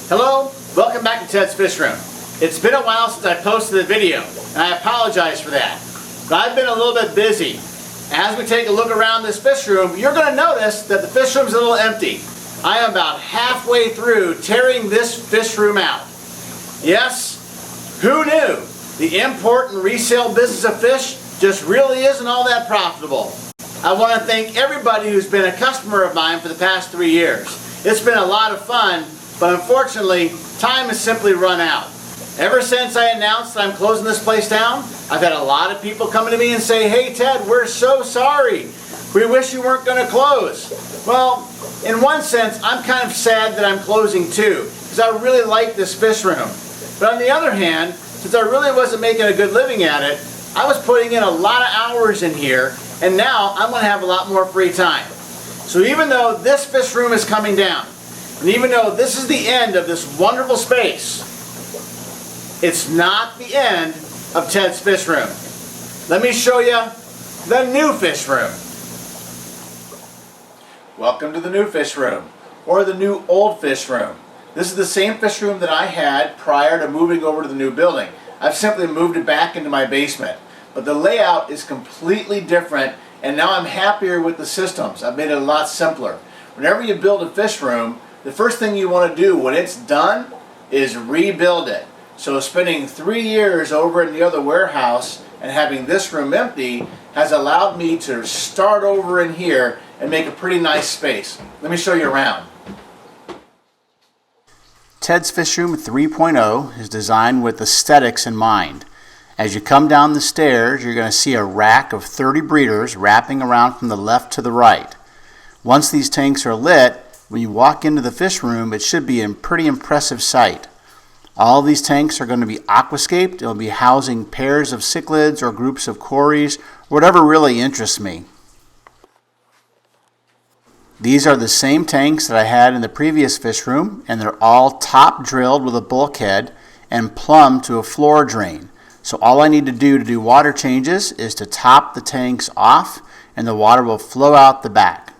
Hello, welcome back to Ted's Fish Room. It's been a while since I posted a video, and I apologize for that. But I've been a little bit busy. As we take a look around this fish room, you're going to notice that the fish room is a little empty. I am about halfway through tearing this fish room out. Yes, who knew? The import and resale business of fish just really isn't all that profitable. I want to thank everybody who's been a customer of mine for the past 3 years. It's been a lot of fun, but unfortunately, time has simply run out. Ever since I announced that I'm closing this place down, I've had a lot of people coming to me and say, "Hey Ted, we're so sorry. We wish you weren't going to close." Well, in one sense, I'm kind of sad that I'm closing too, because I really like this fish room. But on the other hand, since I really wasn't making a good living at it, I was putting in a lot of hours in here, and now I'm going to have a lot more free time. So even though this fish room is coming down, and even though this is the end of this wonderful space, it's not the end of Ted's Fish Room. Let me show you the new fish room. Welcome to the new fish room, or the new old fish room. This is the same fish room that I had prior to moving over to the new building. I've simply moved it back into my basement. But the layout is completely different, and now I'm happier with the systems. I've made it a lot simpler. Whenever you build a fish room, the first thing you want to do when it's done is rebuild it. So spending 3 years over in the other warehouse and having this room empty has allowed me to start over in here and make a pretty nice space. Let me show you around. Ted's Fish Room 3.0 is designed with aesthetics in mind. As you come down the stairs, you're going to see a rack of 30 breeders wrapping around from the left to the right. Once these tanks are lit, when you walk into the fish room, it should be a pretty impressive sight. All these tanks are going to be aquascaped. It'll be housing pairs of cichlids or groups of cories, whatever really interests me. These are the same tanks that I had in the previous fish room, and they're all top drilled with a bulkhead and plumbed to a floor drain. So all I need to do water changes is to top the tanks off, and the water will flow out the back.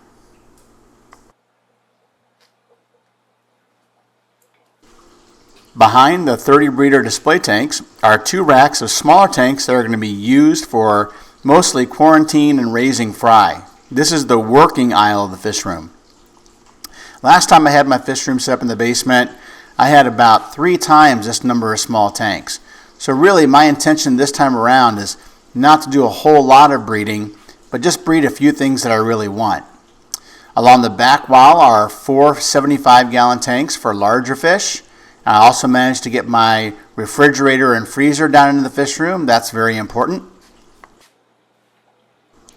Behind the 30 breeder display tanks are 2 racks of smaller tanks that are going to be used for mostly quarantine and raising fry. This is the working aisle of the fish room. Last time I had my fish room set up in the basement, I had about 3 times this number of small tanks. So really my intention this time around is not to do a whole lot of breeding, but just breed a few things that I really want. Along the back wall are 4 75-gallon tanks for larger fish. I also managed to get my refrigerator and freezer down into the fish room. That's very important.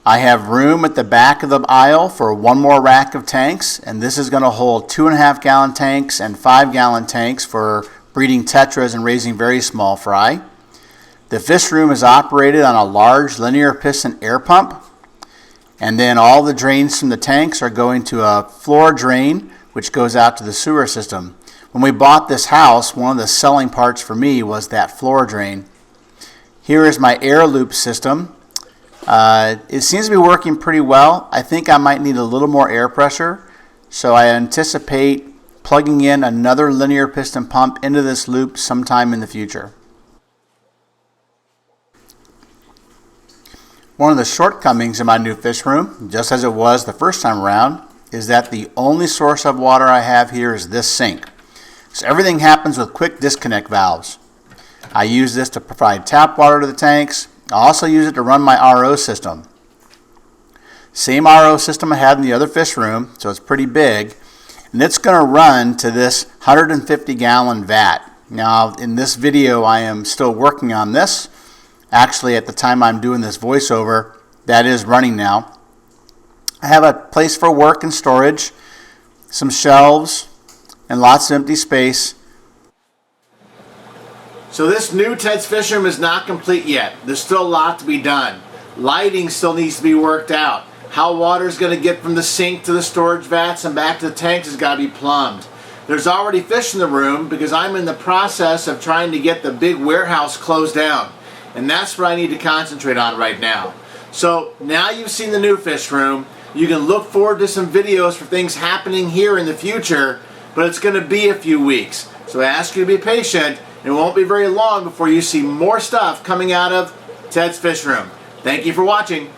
I have room at the back of the aisle for 1 more rack of tanks, and this is going to hold 2.5-gallon tanks and 5-gallon tanks for breeding tetras and raising very small fry. The fish room is operated on a large linear piston air pump, and then all the drains from the tanks are going to a floor drain which goes out to the sewer system. When we bought this house, one of the selling parts for me was that floor drain. Here is my air loop system. It seems to be working pretty well. I think I might need a little more air pressure, so I anticipate plugging in another linear piston pump into this loop sometime in the future. One of the shortcomings in my new fish room, just as it was the first time around, is that the only source of water I have here is this sink. So everything happens with quick disconnect valves. I use this to provide tap water to the tanks. I also use it to run my RO system. Same RO system I had in the other fish room, so it's pretty big. And it's going to run to this 150-gallon vat. Now, in this video, I am still working on this. Actually, at the time I'm doing this voiceover, that is running now. I have a place for work and storage, some shelves, and lots of empty space. So this new Ted's Fish Room is not complete yet. There's still a lot to be done. Lighting still needs to be worked out. How water is going to get from the sink to the storage vats and back to the tanks has got to be plumbed. There's already fish in the room because I'm in the process of trying to get the big warehouse closed down. And that's what I need to concentrate on right now. So now you've seen the new fish room. You can look forward to some videos for things happening here in the future. but it's going to be a few weeks. So I ask you to be patient, and it won't be very long before you see more stuff coming out of Ted's Fish Room. Thank you for watching.